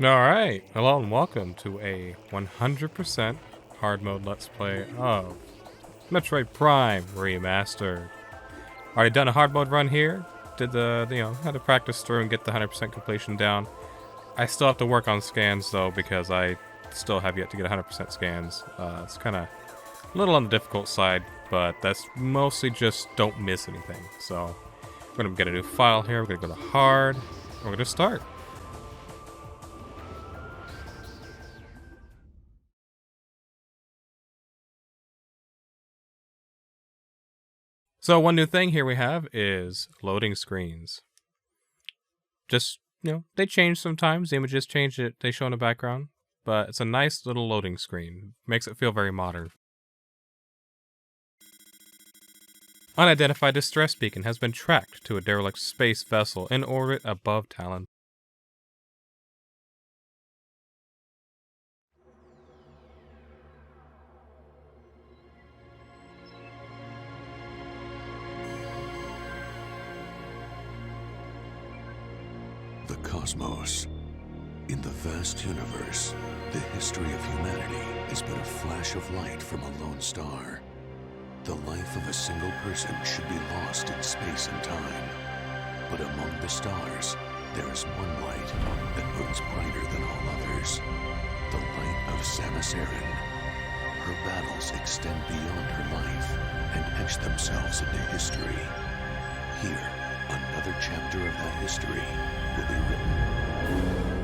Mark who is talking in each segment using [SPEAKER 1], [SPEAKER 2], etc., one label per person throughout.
[SPEAKER 1] Alright, hello and welcome to a 100% hard mode let's play of Metroid Prime Remastered. Already done a hard mode run here, did had to practice through and get the 100% completion down. I still have to work on scans though because I still have yet to get 100% scans. It's kind of a little on the difficult side, but that's mostly just don't miss anything. So we're going to get a new file here, we're going to go to hard, and we're going to start. So one new thing here we have is loading screens. Just, they change sometimes. The images change it, they show in the background. But it's a nice little loading screen. Makes it feel very modern. Unidentified distress beacon has been tracked to a derelict space vessel in orbit above Talon.
[SPEAKER 2] The cosmos. In the vast universe, the history of humanity is but a flash of light from a lone star. The life of a single person should be lost in space and time. But among the stars, there is one light that burns brighter than all others. The light of Samus Aran. Her battles extend beyond her life and etch themselves into history. Here, another chapter of that history will be written.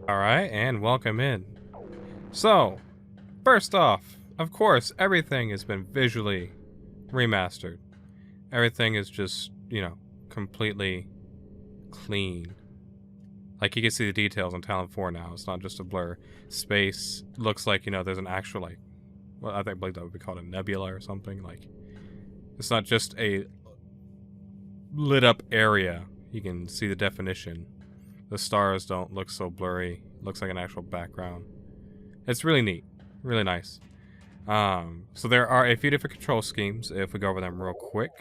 [SPEAKER 1] Alright, and welcome in. So, first off, of course, everything has been visually remastered. Everything is just, completely clean. Like, you can see the details on Talon 4 now. It's not just a blur. Space looks like, there's an actual, I believe that would be called a nebula or something. Like, it's not just a lit up area. You can see the definition. The stars don't look so blurry. Looks like an actual background. It's really neat. Really nice. So there are a few different control schemes if we go over them real quick.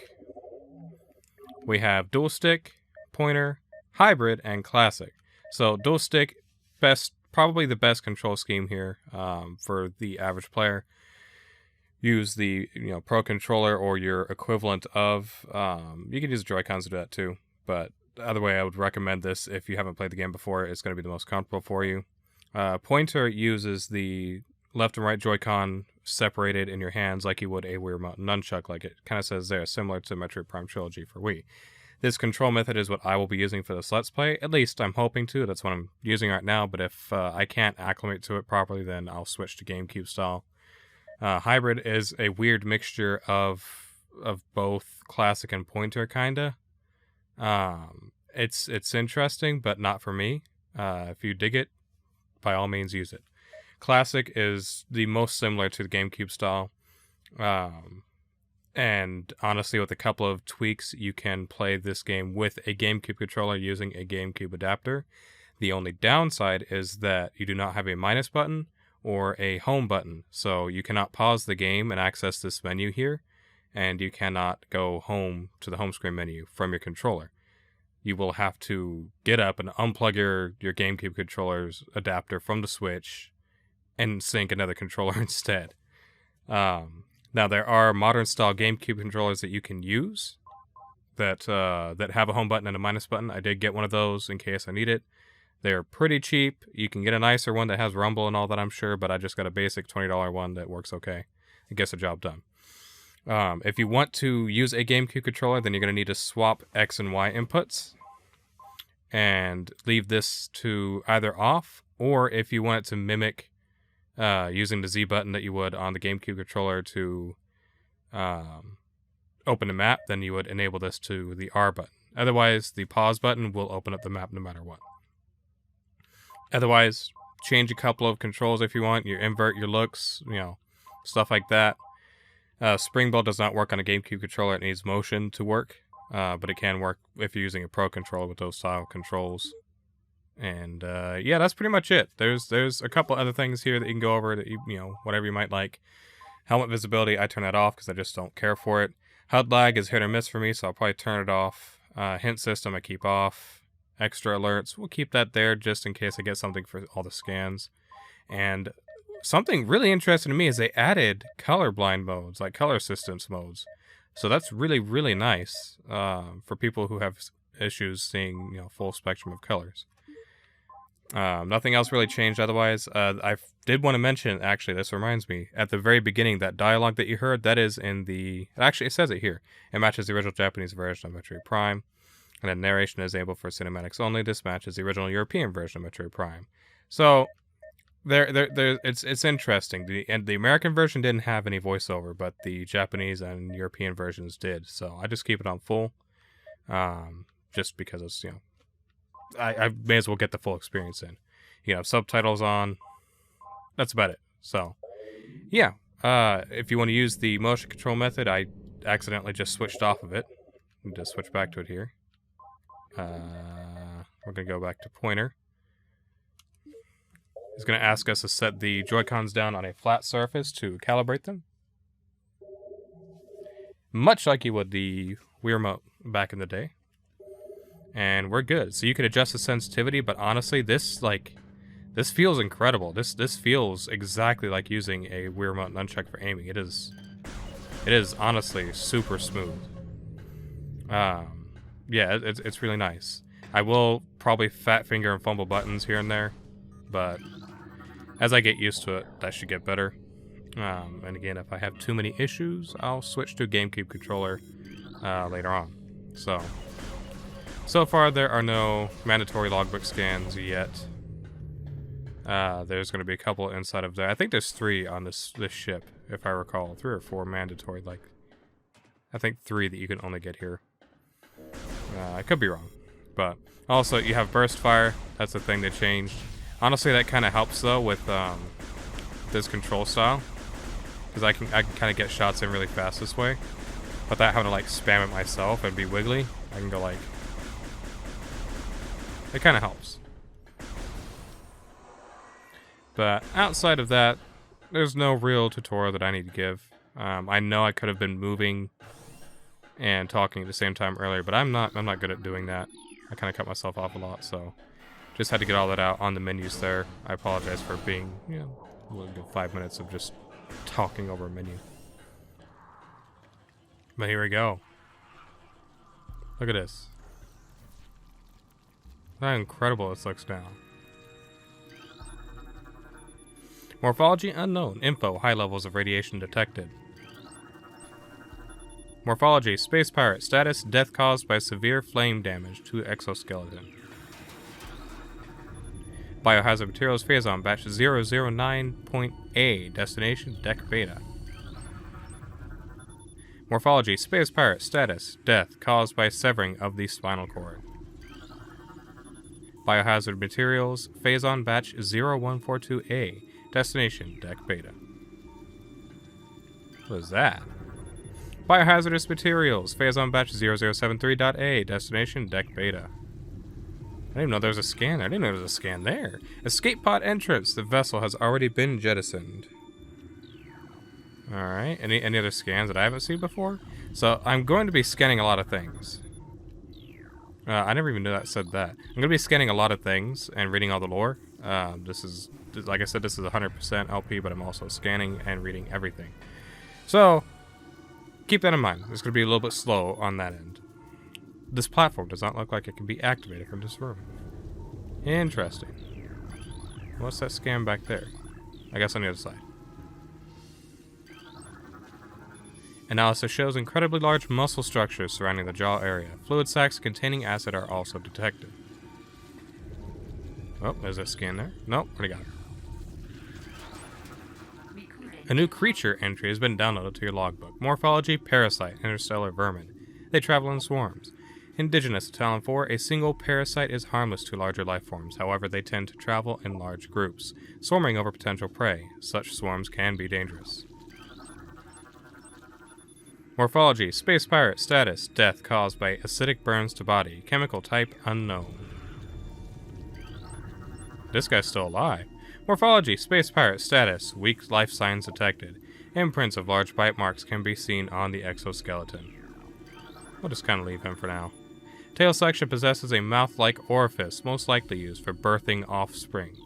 [SPEAKER 1] We have dual stick, pointer, hybrid, and classic. So dual stick, probably the best control scheme here for the average player. Use the Pro controller or your equivalent of. You can use Joy-Cons to do that too, but either way, I would recommend this if you haven't played the game before. It's going to be the most comfortable for you. Pointer uses the left and right Joy-Con separated in your hands like you would a Wii Remote Nunchuck, like it kind of says there, similar to Metroid Prime Trilogy for Wii. This control method is what I will be using for this Let's Play. At least I'm hoping to. That's what I'm using right now, but if I can't acclimate to it properly, then I'll switch to GameCube style. Hybrid is a weird mixture of both classic and pointer, kinda. It's interesting, but not for me. If you dig it, by all means use it. Classic is the most similar to the GameCube style. And honestly, with a couple of tweaks, you can play this game with a GameCube controller using a GameCube adapter. The only downside is that you do not have a minus button or a home button. So you cannot pause the game and access this menu here. And you cannot go home to the home screen menu from your controller. You will have to get up and unplug your GameCube controller's adapter from the Switch and sync another controller instead. Now, there are modern style GameCube controllers that you can use that have a home button and a minus button. I did get one of those in case I need it. They're pretty cheap. You can get a nicer one that has rumble and all that, I'm sure, but I just got a basic $20 one that works okay. It gets the job done. If you want to use a GameCube controller, then you're going to need to swap X and Y inputs and leave this to either off, or if you want it to mimic using the Z button that you would on the GameCube controller to open the map, then you would enable this to the R button. Otherwise, the pause button will open up the map no matter what. Otherwise, change a couple of controls if you want. You invert your looks, stuff like that. Springbolt does not work on a GameCube controller. It needs motion to work, but it can work if you're using a Pro controller with those style controls. And yeah, that's pretty much it. There's a couple other things here that you can go over that whatever you might like. Helmet visibility, I turn that off because I just don't care for it. HUD lag is hit or miss for me, so I'll probably turn it off. Hint system I keep off. Extra alerts, we'll keep that there just in case I get something for all the scans. And something really interesting to me is they added colorblind modes, like color assistance modes. So that's really, really nice for people who have issues seeing full spectrum of colors. Nothing else really changed otherwise. I did want to mention, actually, this reminds me, at the very beginning, that dialogue that you heard, that is in the... Actually, it says it here. It matches the original Japanese version of Metroid Prime. And then narration is able for cinematics only. This matches the original European version of Metroid Prime. So, it's interesting. The American version didn't have any voiceover, but the Japanese and European versions did. So, I just keep it on full. Just because it's, I may as well get the full experience in. Subtitles on. That's about it. So, yeah. If you want to use the motion control method, I accidentally just switched off of it. Just switch back to it here. We're going to go back to pointer. It's going to ask us to set the Joy-Cons down on a flat surface to calibrate them. Much like you would the Wii Remote back in the day. And we're good. So you can adjust the sensitivity, but honestly, this feels incredible. This feels exactly like using a Wii Remote nunchuck for aiming. It is honestly super smooth. Yeah, it's really nice. I will probably fat finger and fumble buttons here and there, but as I get used to it, that should get better. And again, if I have too many issues, I'll switch to a GameCube controller later on. So far, there are no mandatory logbook scans yet. There's going to be a couple inside of there. I think there's 3 on this ship, if I recall. 3 or 4 mandatory, I think 3 that you can only get here. I could be wrong. But also, you have burst fire. That's the thing they changed. Honestly, that kind of helps, though, with this control style. Because I can kind of get shots in really fast this way. Without having to, spam it myself and be wiggly. I can go, It kind of helps. But outside of that, there's no real tutorial that I need to give. I know I could have been moving and talking at the same time earlier, but I'm not good at doing that. I kind of cut myself off a lot, so just had to get all that out on the menus there. I apologize for being, a little good 5 minutes of just talking over a menu. But here we go. Look at this. Look how incredible this looks now. Morphology unknown. Info. High levels of radiation detected. Morphology. Space pirate. Status. Death caused by severe flame damage to exoskeleton. Biohazard materials. Phazon. Batch 009.A. Destination. Deck Beta. Morphology. Space pirate. Status. Death caused by severing of the spinal cord. Biohazard materials. Phazon. Batch 0142A. Destination. Deck Beta. What is that? Biohazardous materials. Phazon Batch 0073.A. Destination. Deck Beta. I didn't even know there was a scan there. I didn't know there was a scan there. Escape pod entrance. The vessel has already been jettisoned. Alright. Any other scans that I haven't seen before? So, I'm going to be scanning a lot of things. I never even knew that said that. I'm going to be scanning a lot of things and reading all the lore. This is, like I said, this is 100% LP, but I'm also scanning and reading everything. So, keep that in mind. It's going to be a little bit slow on that end. This platform does not look like it can be activated from this room. Interesting. What's that scan back there? I guess on the other side. Analysis shows incredibly large muscle structures surrounding the jaw area. Fluid sacs containing acid are also detected. Oh, there's a scan there. Nope, already got it. A new creature entry has been downloaded to your logbook. Morphology, parasite, interstellar vermin. They travel in swarms. Indigenous to Talon 4, a single parasite is harmless to larger life forms. However, they tend to travel in large groups, swarming over potential prey. Such swarms can be dangerous. Morphology, space pirate, status, death caused by acidic burns to body, chemical type unknown. This guy's still alive. Morphology, space pirate, status, weak life signs detected. Imprints of large bite marks can be seen on the exoskeleton. We'll just kind of leave him for now. Tail section possesses a mouth-like orifice, most likely used for birthing offspring.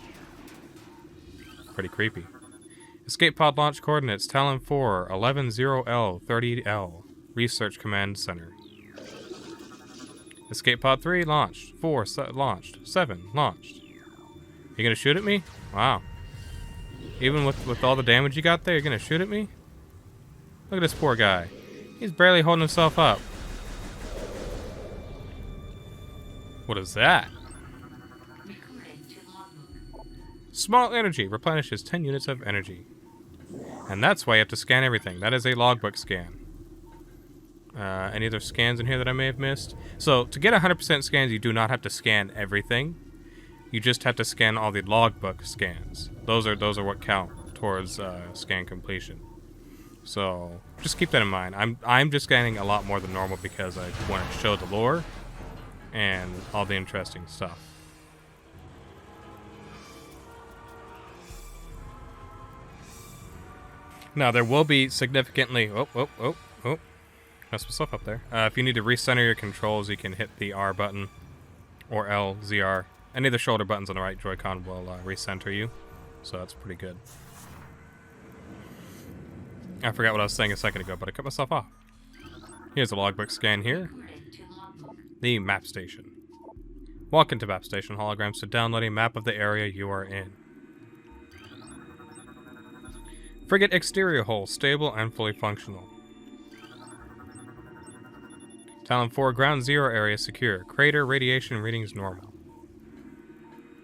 [SPEAKER 1] Pretty creepy. Escape pod launch coordinates Talon 4, 110L, 30L. Research Command Center. Escape pod 3 launched. 4 launched. 7 launched. You gonna shoot at me? Wow. Even with all the damage you got there, you're gonna shoot at me? Look at this poor guy. He's barely holding himself up. What is that? Small energy replenishes 10 units of energy. And that's why you have to scan everything. That is a logbook scan. Any other scans in here that I may have missed? So, to get 100% scans, you do not have to scan everything. You just have to scan all the logbook scans. Those are what count towards scan completion. So, just keep that in mind. I'm just scanning a lot more than normal because I want to show the lore and all the interesting stuff. Now, there will be significantly... Oh. Messed myself up there. If you need to recenter your controls, you can hit the R button or L, ZR. Any of the shoulder buttons on the right Joy-Con will recenter you. So that's pretty good. I forgot what I was saying a second ago, but I cut myself off. Here's a logbook scan here. The map station. Walk into map station holograms to download a map of the area you are in. Frigate exterior hull, stable and fully functional. Talon 4 ground zero area secure. Crater radiation readings normal.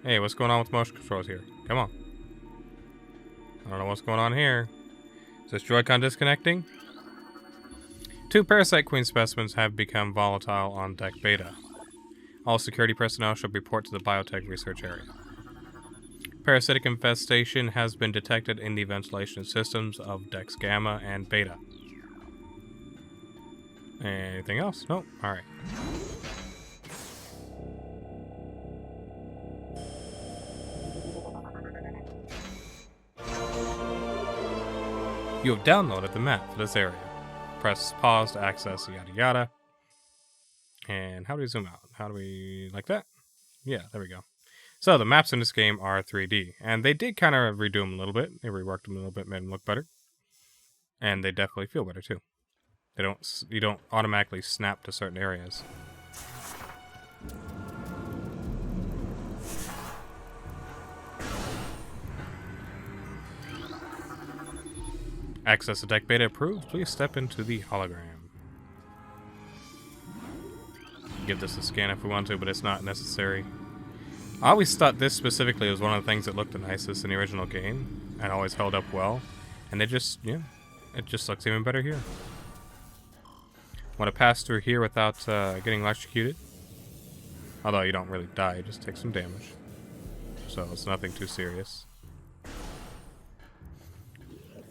[SPEAKER 1] Hey, what's going on with motion controls here? Come on. I don't know what's going on here. Is this Joy-Con disconnecting? 2 Parasite Queen specimens have become volatile on deck beta. All security personnel should report to the biotech research area. Parasitic infestation has been detected in the ventilation systems of decks Gamma and Beta. Anything else? Nope. Alright. You have downloaded the map for this area. Press pause to access yada yada. And how do we zoom out? How do we... like that? Yeah, there we go. So the maps in this game are 3D, and they did kind of redo them a little bit. They reworked them a little bit, made them look better, and they definitely feel better too. You don't automatically snap to certain areas. Access to deck beta approved. Please step into the hologram. Give this a scan if we want to, but it's not necessary. I always thought this specifically was one of the things that looked the nicest in the original game and always held up well. And it just looks even better here. Want to pass through here without getting electrocuted? Although you don't really die, you just take some damage. So it's nothing too serious.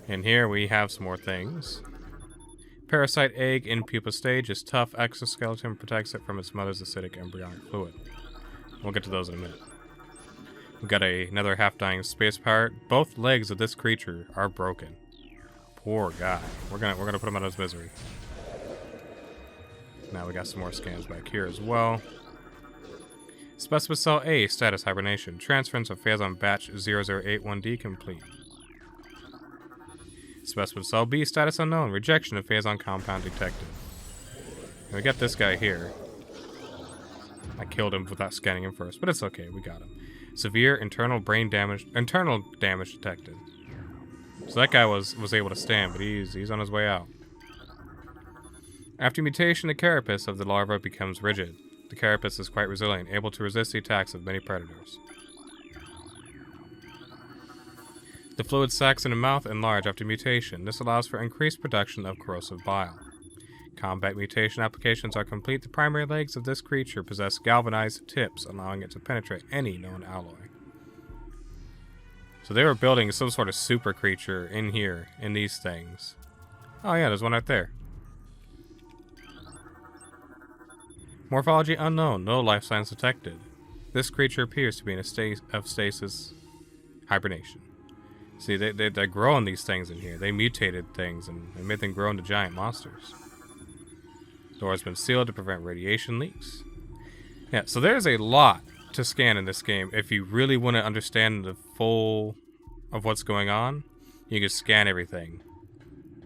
[SPEAKER 1] And here we have some more things. Parasite egg in pupa stage is tough. Exoskeleton protects it from its mother's acidic embryonic fluid. We'll get to those in a minute. We've got another half-dying space pirate. Both legs of this creature are broken. Poor guy. We're gonna put him out of his misery. Now we got some more scans back here as well. Specimen cell A, status hibernation. Transference of Phazon batch 0081D complete. Specimen cell B, status unknown. Rejection of Phazon compound detected. And we got this guy here. I killed him without scanning him first, but it's okay, we got him. Severe internal damage detected. So that guy was able to stand, but he's on his way out. After mutation, the carapace of the larva becomes rigid. The carapace is quite resilient, able to resist the attacks of many predators. The fluid sacs in the mouth enlarge after mutation. This allows for increased production of corrosive bile. Combat mutation applications are complete. The primary legs of this creature possess galvanized tips, allowing it to penetrate any known alloy. So they were building some sort of super creature in here, in these things. Oh yeah, there's one right there. Morphology unknown, no life signs detected. This creature appears to be in a state of stasis hibernation. See, they're growing these things in here. They mutated things and made them grow into giant monsters. Door has been sealed to prevent radiation leaks. Yeah, so there's a lot to scan in this game. If you really want to understand the full of what's going on, you can scan everything.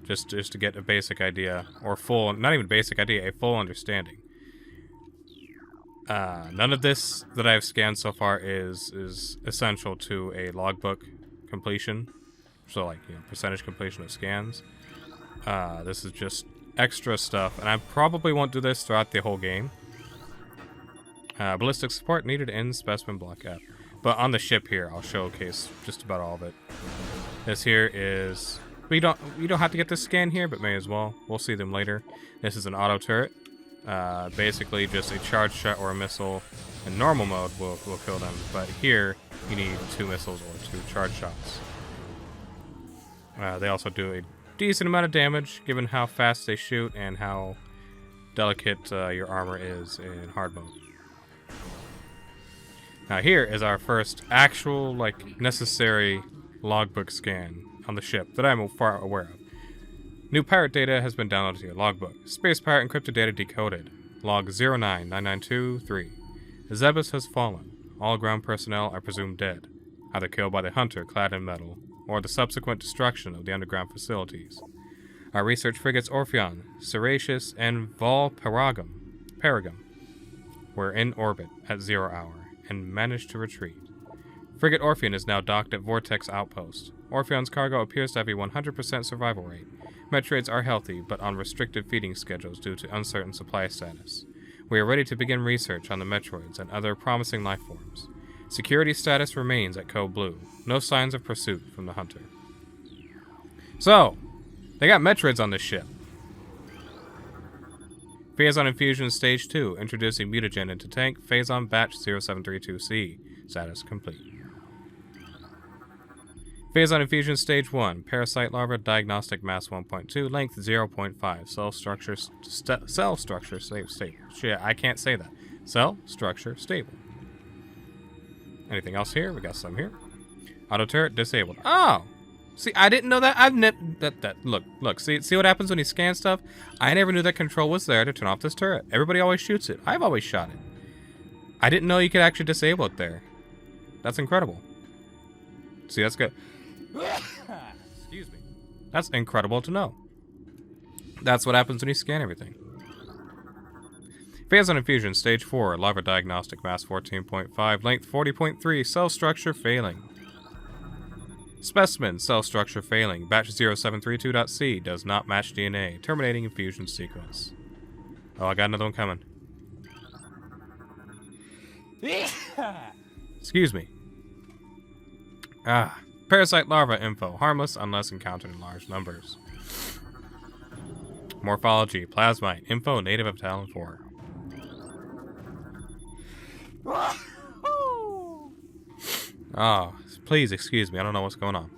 [SPEAKER 1] Just to get a basic idea, or full, not even basic idea, a full understanding. None of this that I've scanned so far is essential to a logbook completion. So like, you know, percentage completion of scans. This is just extra stuff, and I probably won't do this throughout the whole game. Ballistic support needed in specimen block F. But on the ship here, I'll showcase just about all of it. This here is... You don't have to get this scan here, but may as well. We'll see them later. This is an auto turret. Basically just a charge shot or a missile. In normal mode will kill them, but here you need 2 missiles or 2 charge shots. They also do a decent amount of damage, given how fast they shoot and how delicate your armor is in hard mode. Now here is our first actual, like, necessary logbook scan on the ship that I'm far aware of. New pirate data has been downloaded to your logbook. Space pirate encrypted data decoded. Log 09992-3. Zebus has fallen. All ground personnel are presumed dead, either killed by the hunter clad in metal, or the subsequent destruction of the underground facilities. Our research frigates Orpheon, Seratius, and Paragum were in orbit at 0 hour and managed to retreat. Frigate Orpheon is now docked at Vortex Outpost. Orpheon's cargo appears to have a 100% survival rate. Metroids are healthy, but on restricted feeding schedules due to uncertain supply status. We are ready to begin research on the Metroids and other promising life forms. Security status remains at Code Blue. No signs of pursuit from the hunter. So, they got Metroids on this ship. Phazon Infusion Stage 2, introducing mutagen into tank. Phazon Batch 0732C. Status complete. Phazon Infusion Stage 1, Parasite Larva Diagnostic Mass 1.2, Length 0.5, Cell Structure Stable. Shit, I can't say that. Cell Structure Stable. Anything else here? We got some here. Auto Turret Disabled. Oh! See, I didn't know that. Look. See what happens when you scan stuff? I never knew that control was there to turn off this turret. Everybody always shoots it. I've always shot it. I didn't know you could actually disable it there. That's incredible. See, that's good. Excuse me. That's incredible to know. That's what happens when you scan everything. Phazon Infusion Stage 4, Larva Diagnostic Mass 14.5, Length 40.3, Cell Structure Failing. Specimen, Cell Structure Failing, Batch 0732.C, does not match DNA, terminating infusion sequence. Oh, I got another one coming. Excuse me. Parasite larva info. Harmless unless encountered in large numbers. Morphology. Plasmite. Info native of Talon 4. Oh, please excuse me. I don't know what's going on.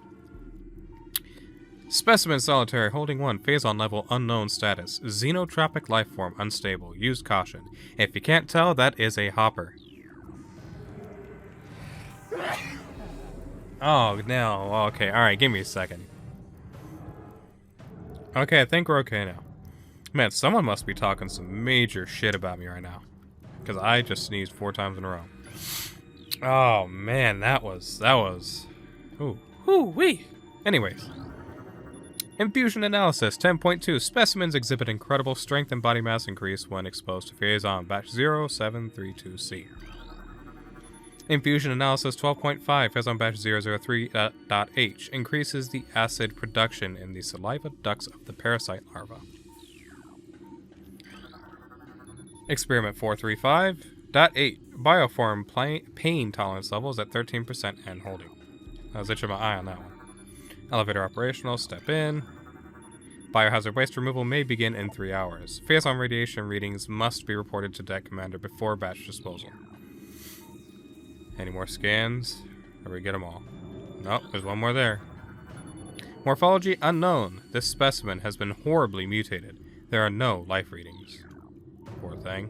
[SPEAKER 1] Specimen solitary. Holding 1. Phazon level unknown status. Xenotropic lifeform unstable. Use caution. If you can't tell, that is a hopper. Oh, no. Okay, alright, give me a second. Okay, I think we're okay now. Man, someone must be talking some major shit about me right now. Because I just sneezed 4 times in a row. Oh, man, that was... Ooh, wee. Anyways. Infusion analysis 10.2. Specimens exhibit incredible strength and body mass increase when exposed to Phazon batch 0732C. Infusion analysis 12.5. Phazon batch 003.H increases the acid production in the saliva ducts of the parasite larva. Experiment 435.8. Bioform pain tolerance levels at 13% and holding. I was itching my eye on that one. Elevator operational, step in. Biohazard waste removal may begin in 3 hours. Phazon radiation readings must be reported to Deck Commander before batch disposal. Any more scans? Or we get them all? Nope, there's one more there. Morphology unknown. This specimen has been horribly mutated. There are no life readings. Poor thing.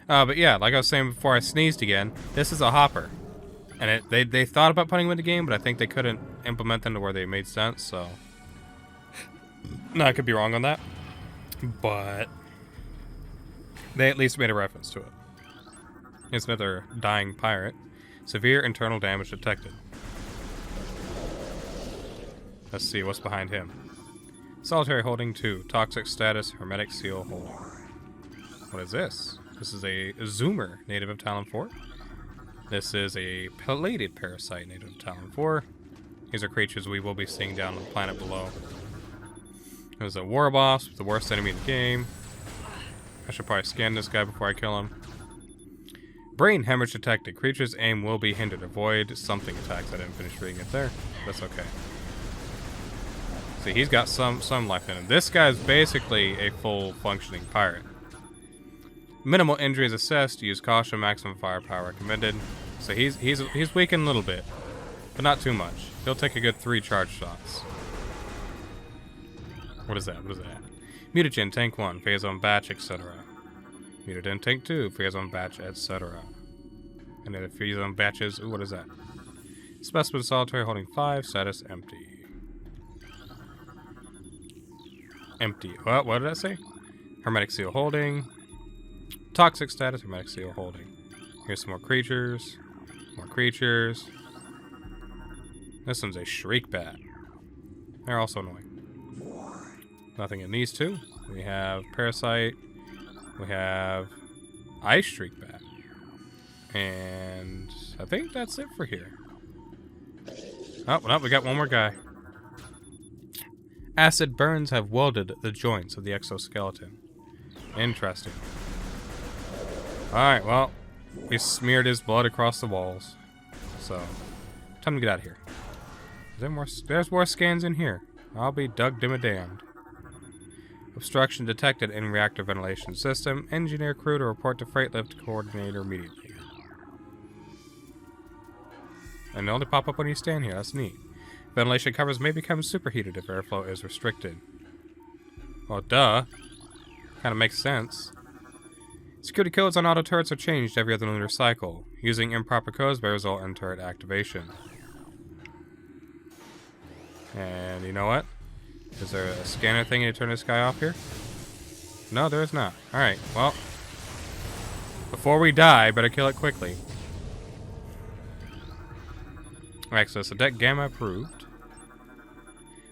[SPEAKER 1] But yeah, like I was saying before I sneezed again, this is a hopper. And they thought about putting them in the game, but I think they couldn't implement them to where they made sense, so... No, I could be wrong on that. But... they at least made a reference to it. It's another dying pirate. Severe internal damage detected. Let's see what's behind him. Solitary holding 2. Toxic status, hermetic seal holding. What is this? This is a zoomer, native of Talon 4. This is a pelated parasite, native of Talon 4. These are creatures we will be seeing down on the planet below. There's a war boss, the worst enemy in the game. I should probably scan this guy before I kill him. Brain hemorrhage detected. Creature's aim will be hindered. Avoid something attacks. I didn't finish reading it there. That's okay. See, he's got some life in him. This guy's basically a full functioning pirate. Minimal injuries assessed. Use caution. Maximum firepower recommended. So he's weakened a little bit, but not too much. He'll take a good 3 charge shots. What is that? What is that? Mutagen tank 1, Phazon batch, etc. Mutagen tank 2, Phazon batch, etc. And then the Phazon batches. Ooh, what is that? Specimen solitary holding 5. Status empty. Empty. What did I say? Hermetic seal holding. Toxic status, hermetic seal holding. Here's some more creatures. More creatures. This one's a shriek bat. They're also annoying. Nothing in these two. We have parasite. We have ice shriek bat. And I think that's it for here. Oh, well, we got one more guy. Acid burns have welded the joints of the exoskeleton. Interesting. Alright, well, we smeared his blood across the walls. So, time to get out of here. Is there more? There's more scans in here. I'll be damned. Obstruction detected in reactor ventilation system. Engineer crew to report to freight lift coordinator immediately. And they only pop up when you stand here. That's neat. Ventilation covers may become superheated if airflow is restricted. Well, duh. Kind of makes sense. Security codes on auto turrets are changed every other lunar cycle. Using improper codes may result in turret activation. And you know what? Is there a scanner thing to turn this guy off here? No, there is not. Alright, well. Before we die, better kill it quickly. Access to deck gamma approved.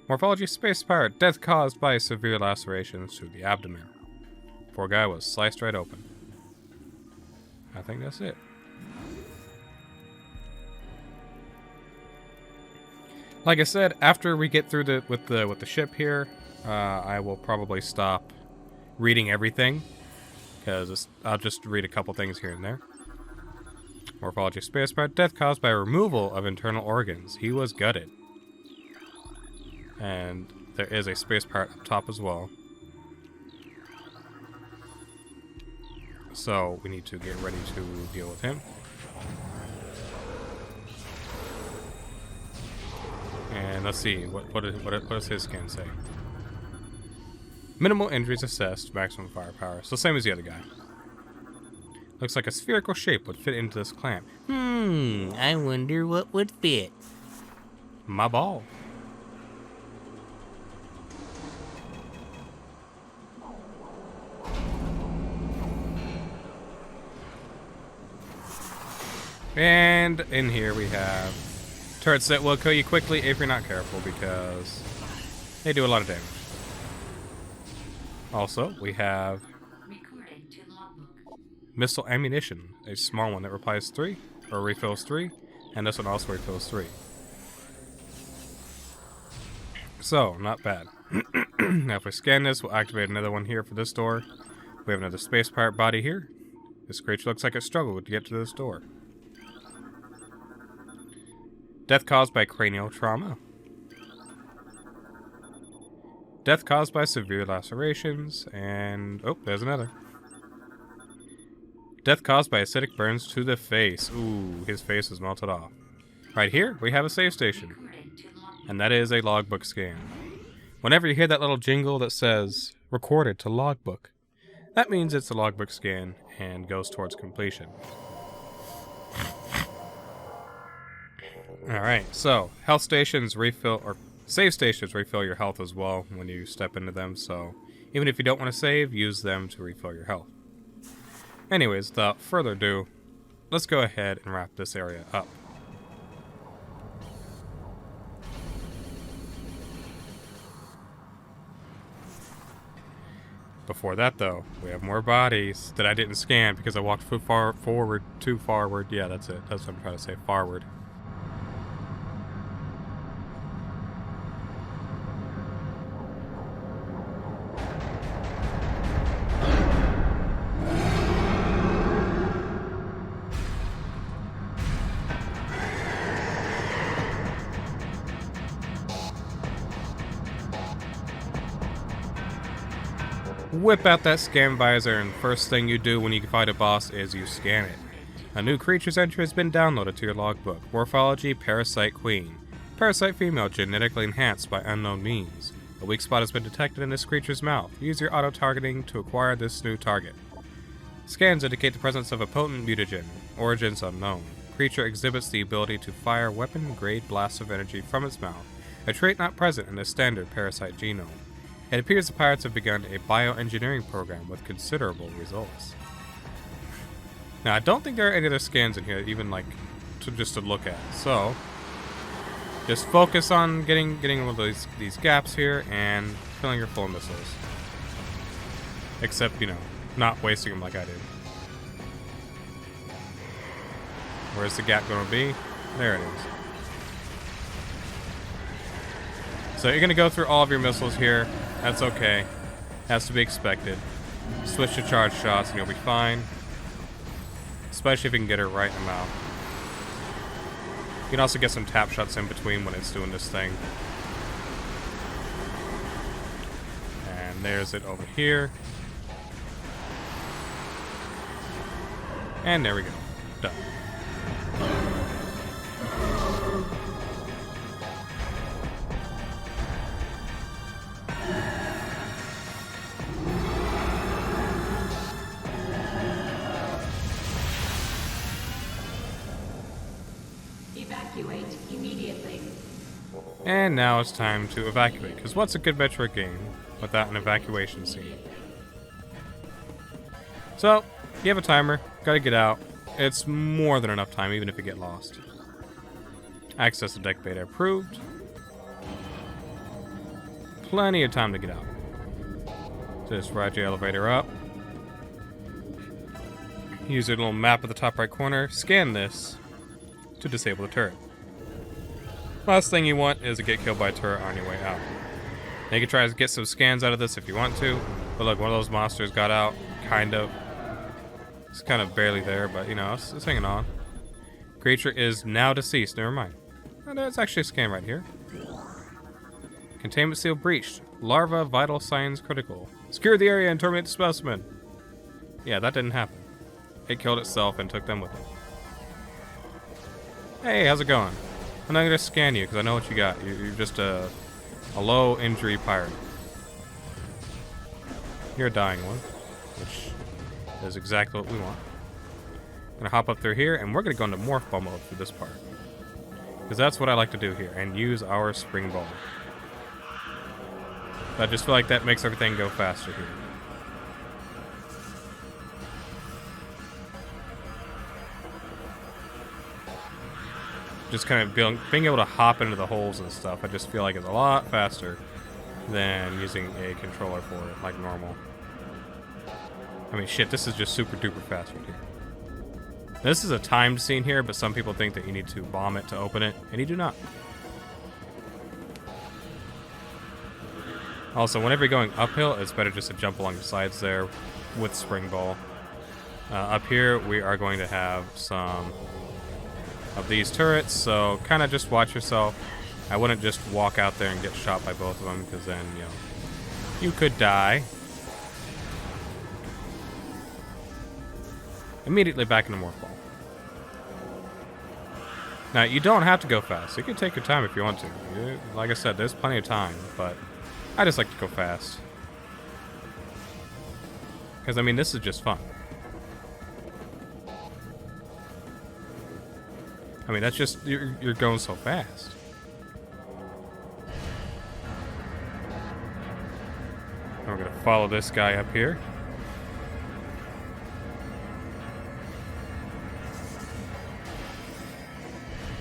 [SPEAKER 1] Morphology space pirate. Death caused by severe lacerations to the abdomen. Poor guy was sliced right open. I think that's it. Like I said, after we get through with the ship here, I will probably stop reading everything because I'll just read a couple things here and there. Morphology space pirate. Death caused by removal of internal organs. He was gutted. And there is a space pirate up top as well. So we need to get ready to deal with him. And let's see, what does his scan say? Minimal injuries assessed, maximum firepower. So same as the other guy. Looks like a spherical shape would fit into this clamp.
[SPEAKER 3] I wonder what would fit.
[SPEAKER 1] My ball. And in here we have turrets that will kill you quickly if you're not careful, because They do a lot of damage. Also, we have missile ammunition, a small one that refills 3, and this one also refills 3. So, not bad. Now if we scan this, we'll activate another one here for this door. We have another space pirate body here. This creature looks like it struggled to get to this door. Death caused by cranial trauma. Death caused by severe lacerations, and... oh, there's another. Death caused by acidic burns to the face. Ooh, his face is melted off. Right here, we have a save station. And that is a logbook scan. Whenever you hear that little jingle that says, recorded to logbook, that means it's a logbook scan and goes towards completion. Alright, so, health stations refill, or save stations refill your health as well when you step into them, so even if you don't want to save, use them to refill your health. Anyways, without further ado, let's go ahead and wrap this area up. Before that, though, we have more bodies that I didn't scan because I walked too forward. Yeah, that's it. That's what I'm trying to say, forward. Whip out that scan visor, and first thing you do when you fight a boss is you scan it. A new creature's entry has been downloaded to your logbook. Morphology, Parasite Queen. Parasite female, genetically enhanced by unknown means. A weak spot has been detected in this creature's mouth. Use your auto-targeting to acquire this new target. Scans indicate the presence of a potent mutagen. Origins unknown. Creature exhibits the ability to fire weapon-grade blasts of energy from its mouth, a trait not present in the standard parasite genome. It appears the pirates have begun a bioengineering program with considerable results. Now, I don't think there are any other scans in here, even like just to look at. So, just focus on getting all of these gaps here and filling your full missiles. Except, you know, not wasting them like I did. Where's the gap going to be? There it is. So you're going to go through all of your missiles here. That's okay. Has to be expected. Switch to charge shots and you'll be fine. Especially if you can get her right in the mouth. You can also get some tap shots in between when it's doing this thing. And there's it over here. And there we go. Done.
[SPEAKER 4] Evacuate immediately.
[SPEAKER 1] And now it's time to evacuate, because what's a good Metroid game without an evacuation scene? So, you have a timer, gotta get out. It's more than enough time, even if you get lost. Access to deck beta approved. Plenty of time to get out. Just ride your elevator up. Use your little map at the top right corner. Scan this to disable the turret. Last thing you want is to get killed by a turret on your way out. Now you can try to get some scans out of this if you want to, but look, one of those monsters got out, kind of. It's kind of barely there, but you know, it's hanging on. Creature is now deceased, never mind. Oh, there's actually a scan right here. Containment seal breached. Larva vital signs critical. Secure the area and terminate the specimen. Yeah, that didn't happen. It killed itself and took them with it. Hey, how's it going? I'm not going to scan you because I know what you got. You're just a low injury pirate. You're a dying one, which is exactly what we want. I'm going to hop up through here and we're going to go into morph ball mode for this part. Because that's what I like to do here, and use our spring ball. I just feel like that makes everything go faster here. Just kind of being able to hop into the holes and stuff, I just feel like it's a lot faster than using a controller for it, like normal. I mean, shit, this is just super duper fast right here. This is a timed scene here, but some people think that you need to bomb it to open it, and you do not. Also, whenever you're going uphill, it's better just to jump along the sides there with Spring Ball. Up here, we are going to have some of these turrets, so kind of just watch yourself. I wouldn't just walk out there and get shot by both of them, because then, you know, you could die. Immediately back into Morph Ball. Now, you don't have to go fast. You can take your time if you want to. Like I said, there's plenty of time, but I just like to go fast. Because, I mean, this is just fun. I mean, that's just, you're going so fast. And we're going to follow this guy up here.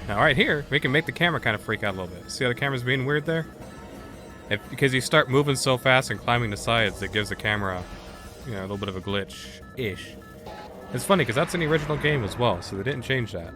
[SPEAKER 1] Now, right here, we can make the camera kind of freak out a little bit. See how the camera's being weird there? Because you start moving so fast and climbing the sides, it gives the camera, you know, a little bit of a glitch-ish. It's funny, because that's in the original game as well, so they didn't change that.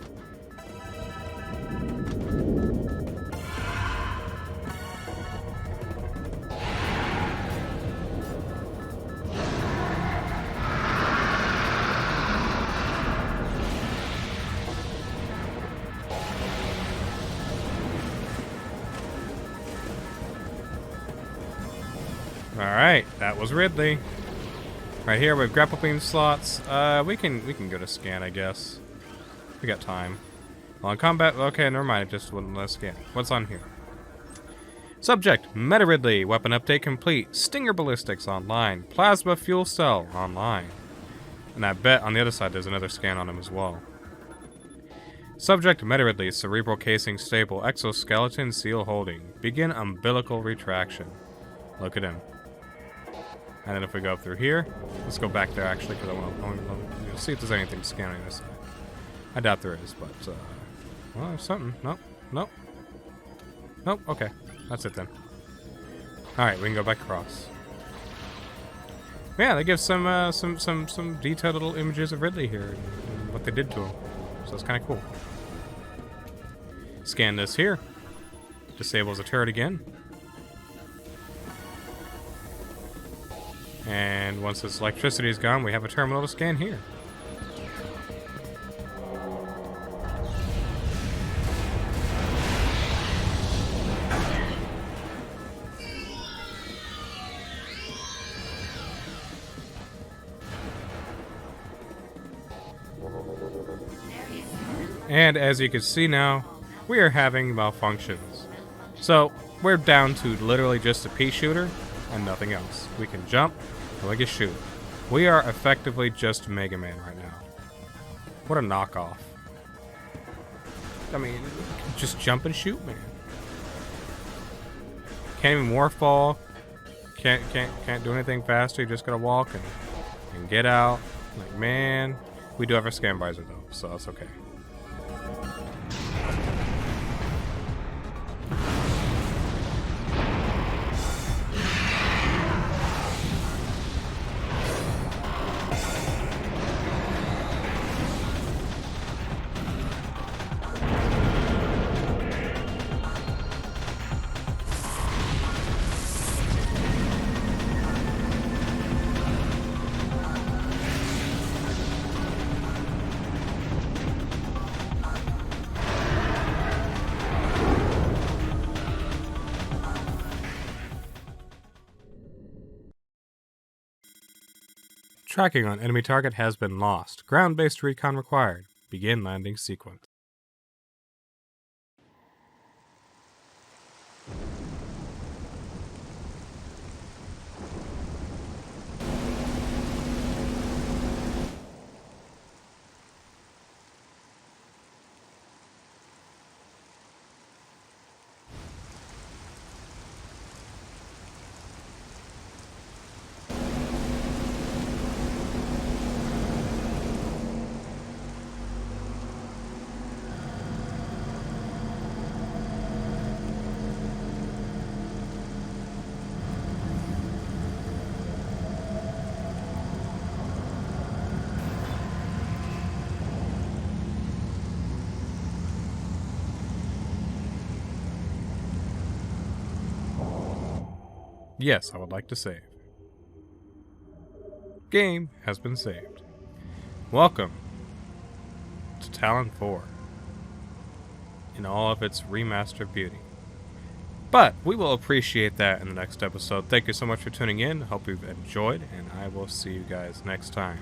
[SPEAKER 1] Alright, that was Ridley. Right here we have grapple beam slots. We can go to scan, I guess. We got time. Well, in combat, okay, never mind, it just wouldn't let us scan. What's on here? Subject, Meta Ridley, weapon update complete. Stinger ballistics online. Plasma fuel cell online. And I bet on the other side there's another scan on him as well. Subject, Meta Ridley, cerebral casing stable, exoskeleton seal holding. Begin umbilical retraction. Look at him. And then if we go up through here, let's go back there actually, because I want to see if there's anything scanning this side. I doubt there is, but, well, there's something. Nope, nope. Nope, okay. That's it then. Alright, we can go back across. Yeah, they give some detailed little images of Ridley here and what they did to him. So it's kind of cool. Scan this here. Disables the turret again. And once this electricity is gone, we have a terminal to scan here. And as you can see now, we are having malfunctions. So we're down to literally just a pea shooter and nothing else. We can jump and we can shoot. We are effectively just Mega Man right now. What a knockoff. I mean, just jump and shoot, man. Can't even morph ball. Can't do anything faster. You just gotta walk and get out. Like, man, we do have our scan visor though, so that's okay. Tracking on enemy target has been lost. Ground-based recon required. Begin landing sequence. Yes, I would like to save. Game has been saved. Welcome to Talon 4 in all of its remastered beauty. But we will appreciate that in the next episode. Thank you so much for tuning in. Hope you've enjoyed, and I will see you guys next time.